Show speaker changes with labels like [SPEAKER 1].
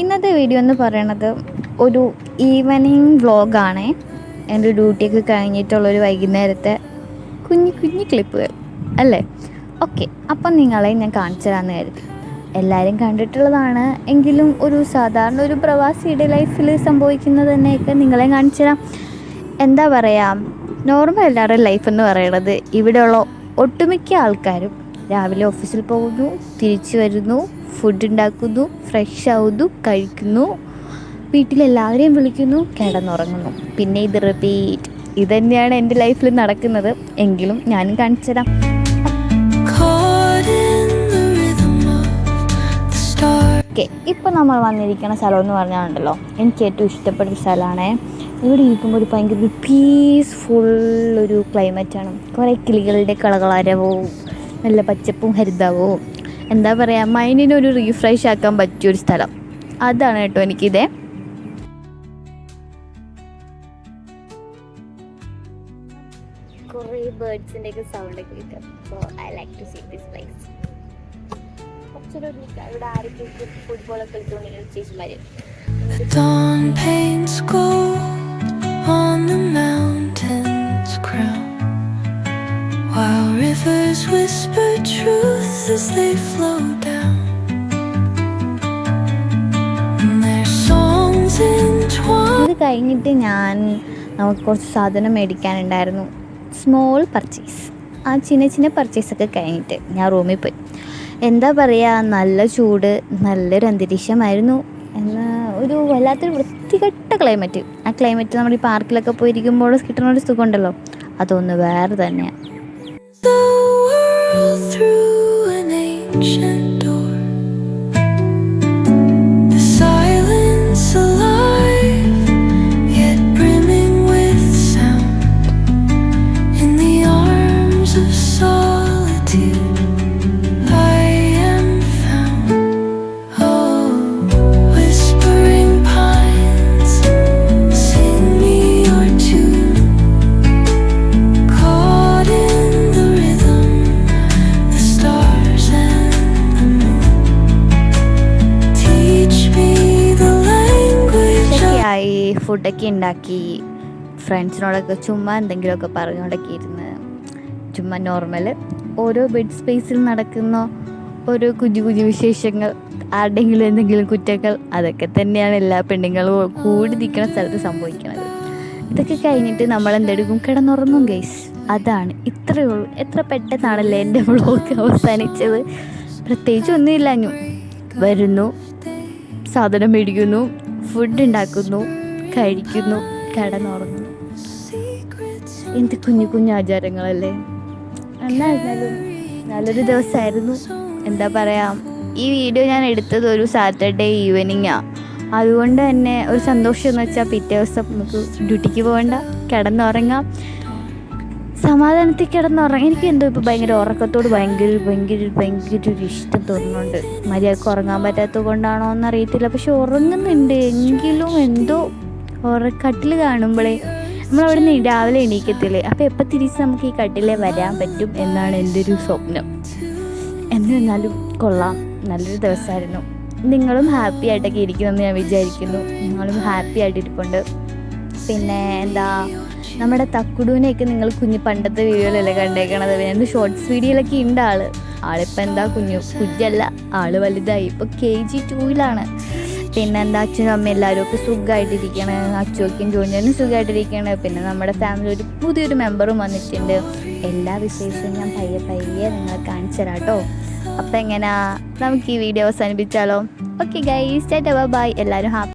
[SPEAKER 1] ഇന്നത്തെ വീഡിയോ എന്ന് പറയണത് ഒരു ഈവനിങ് വ്ളോഗാണ്. എൻ്റെ ഡ്യൂട്ടിയൊക്കെ കഴിഞ്ഞിട്ടുള്ളൊരു വൈകുന്നേരത്തെ കുഞ്ഞു കുഞ്ഞു ക്ലിപ്പുകൾ അല്ലേ. ഓക്കെ, അപ്പം നിങ്ങളെ ഞാൻ കാണിച്ചു തരാമെന്ന് കരുതി. എല്ലാവരും കണ്ടിട്ടുള്ളതാണ് എങ്കിലും ഒരു സാധാരണ ഒരു പ്രവാസിയുടെ ലൈഫിൽ സംഭവിക്കുന്നത് തന്നെയൊക്കെ നിങ്ങളെ കാണിച്ചു തരാം. എന്താ പറയുക, നോർമൽ എല്ലാവരുടെ ലൈഫ് എന്ന് പറയുന്നത് ഇവിടെയുള്ള ഒട്ടുമിക്ക ആൾക്കാരും രാവിലെ ഓഫീസിൽ പോകുന്നു, തിരിച്ചു വരുന്നു, ഫുഡ് ഉണ്ടാക്കുന്നു, ഫ്രഷ് ആവുന്നു, കഴിക്കുന്നു, വീട്ടിലെല്ലാവരെയും വിളിക്കുന്നു, കിടന്നുറങ്ങുന്നു, പിന്നെ ഇത് റിപ്പീറ്റ്. ഇതുതന്നെയാണ് എൻ്റെ ലൈഫിൽ നടക്കുന്നത്. എങ്കിലും ഞാനും കാണിച്ചു തരാം. ഓക്കെ, ഇപ്പോൾ നമ്മൾ വന്നിരിക്കുന്ന സ്ഥലം എന്ന് പറഞ്ഞാലുണ്ടല്ലോ, എനിക്ക് ഏറ്റവും ഇഷ്ടപ്പെട്ടൊരു സ്ഥലമാണ്. ഇവിടെ ഇരിക്കുമ്പോൾ ഒരു ഭയങ്കര പീസ്ഫുൾ ഒരു ക്ലൈമറ്റാണ്. കുറേ കിളികളുടെ കളകളാരവവും നല്ല പച്ചപ്പും ഹരിതാവവും, എന്താ പറയുക, മൈൻഡിനൊരു റീഫ്രഷ് ആക്കാൻ പറ്റിയൊരു സ്ഥലം. അതാണ് കേട്ടോ എനിക്കിതേ. കുറേ ബേർഡ്സിൻ്റെ ഒക്കെ സൗണ്ടൊക്കെ കിട്ടും. So I like to see this place. കുറച്ചൊരു ഇവിടെ ആരൊക്കെ ഫുട്ബോളൊക്കെ കളിച്ചുകൊണ്ടിരിക്കുന്ന ചേച്ചിമാർ.
[SPEAKER 2] Dawn paints gold on the mountain's crown, while rivers whisper truth as they flow down, and their songs entwine.
[SPEAKER 1] ഇത് കഴിഞ്ഞിട്ട് നമുക്ക് കുറച്ച് സാധനം മേടിക്കാനുണ്ടായിരുന്നു. Small purchase. ആ ചിന്ന പർച്ചേസൊക്കെ കഴിഞ്ഞിട്ട് ഞാൻ റൂമിൽ പോയി. എന്താ പറയുക, നല്ല ചൂട്, നല്ലൊരു അന്തരീക്ഷമായിരുന്നു. ഒരു വല്ലാത്തൊരു വൃത്തികെട്ട ക്ലൈമറ്റ്. ആ ക്ലൈമറ്റ് നമ്മൾ ഈ പാർക്കിലൊക്കെ പോയിരിക്കുമ്പോൾ കിട്ടുന്നൊരു സുഖമുണ്ടല്ലോ, അതൊന്ന് വേറെ തന്നെയാണ്. ഫുഡൊക്കെ ഉണ്ടാക്കി ഫ്രണ്ട്സിനോടൊക്കെ ചുമ്മാ എന്തെങ്കിലുമൊക്കെ പറഞ്ഞുകൊണ്ടൊക്കെ ഇരുന്ന് ചുമ്മാ നോർമൽ ഓരോ ബെഡ് സ്പേസിൽ നടക്കുന്ന ഓരോ കുഞ്ഞു കുഞ്ഞു വിശേഷങ്ങൾ, ആരുടെയെങ്കിലും എന്തെങ്കിലും കുറ്റങ്ങൾ, അതൊക്കെ തന്നെയാണ് എല്ലാ പെണ്ണുങ്ങളും കൂടി നിൽക്കുന്ന സ്ഥലത്ത് സംഭവിക്കുന്നത്. ഇതൊക്കെ കഴിഞ്ഞിട്ട് നമ്മൾ എന്തെടുക്കും, കിടന്നുറങ്ങും ഗൈസ്. അതാണ്, ഇത്രയേ ഉള്ളൂ. എത്ര പെട്ടെന്നാണല്ലേ എൻ്റെ വ്ളോഗ് അവസാനിച്ചത്. പ്രത്യേകിച്ച് ഒന്നുമില്ലാഞ്ഞു. വരുന്നു, സാധനം മേടിക്കുന്നു, ഫുഡ് ഉണ്ടാക്കുന്നു, കഴിക്കുന്നു, കിടന്നുറങ്ങുന്നു. എന്ത് കുഞ്ഞു കുഞ്ഞു ആചാരങ്ങളല്ലേ. എന്നായിരുന്നാലും നല്ലൊരു ദിവസമായിരുന്നു. എന്താ പറയുക, ഈ വീഡിയോ ഞാൻ എടുത്തത് ഒരു സാറ്റർഡേ ഈവനിങ്ങാണ്. അതുകൊണ്ട് തന്നെ ഒരു സന്തോഷം എന്ന് വെച്ചാൽ പിറ്റേ ദിവസം നമുക്ക് ഡ്യൂട്ടിക്ക് പോകണ്ട, കിടന്നുറങ്ങാം, സമാധാനത്തിൽ കിടന്നുറങ്ങാം. എനിക്ക് എന്തോ ഇപ്പോൾ ഭയങ്കര ഉറക്കത്തോട് ഭയങ്കര ഒരു ഇഷ്ടം തോന്നുന്നുണ്ട്. മര്യാദക്ക് ഉറങ്ങാൻ പറ്റാത്തത് കൊണ്ടാണോ എന്നറിയത്തില്ല, പക്ഷെ ഉറങ്ങുന്നുണ്ട്. എങ്കിലും എന്തോ കട്ടിൽ കാണുമ്പോഴേ നമ്മളവിടെ നിന്ന് രാവിലെ എണീക്കത്തില്ലേ, അപ്പോൾ എപ്പോൾ തിരിച്ച് നമുക്ക് ഈ കട്ടിലേ വരാൻ പറ്റും എന്നാണ് എൻ്റെ ഒരു സ്വപ്നം. എന്നിരുന്നാലും കൊള്ളാം, നല്ലൊരു ദിവസമായിരുന്നു. നിങ്ങളും ഹാപ്പി ആയിട്ടൊക്കെ ഇരിക്കുമെന്ന് ഞാൻ വിചാരിക്കുന്നു. നിങ്ങളും ഹാപ്പി ആയിട്ടിരിപ്പുണ്ട്. പിന്നെ എന്താ, നമ്മുടെ തക്കുടൂനെയൊക്കെ നിങ്ങൾ പണ്ടത്തെ വീഡിയോയിലല്ലേ കണ്ടേക്കണത്. വേണ്ട ഷോർട്സ് വീഡിയോയിലൊക്കെ ഉണ്ട് ആളിപ്പോൾ എന്താ കുഞ്ഞല്ല, ആള് വലുതായി, ഇപ്പോൾ KG 2-ലാണ്. പിന്നെ എന്താ, അച്ഛനും അമ്മയും എല്ലാവരും ഒക്കെ സുഖമായിട്ടിരിക്കണേ. അച്ഛനും ജോലിനും സുഖമായിട്ടിരിക്കണേ. പിന്നെ നമ്മുടെ ഫാമിലി ഒരു പുതിയൊരു മെമ്പറും വന്നിട്ടുണ്ട്. എല്ലാ വിശേഷവും ഞാൻ പയ്യെ നിങ്ങളെ കാണിച്ചു തരാം കേട്ടോ. അപ്പം എങ്ങനെയാ, നമുക്ക് ഈ വീഡിയോ അവസാനിപ്പിച്ചാലോ? Okay guys, tata bye. എല്ലാവരും ഹാപ്പി.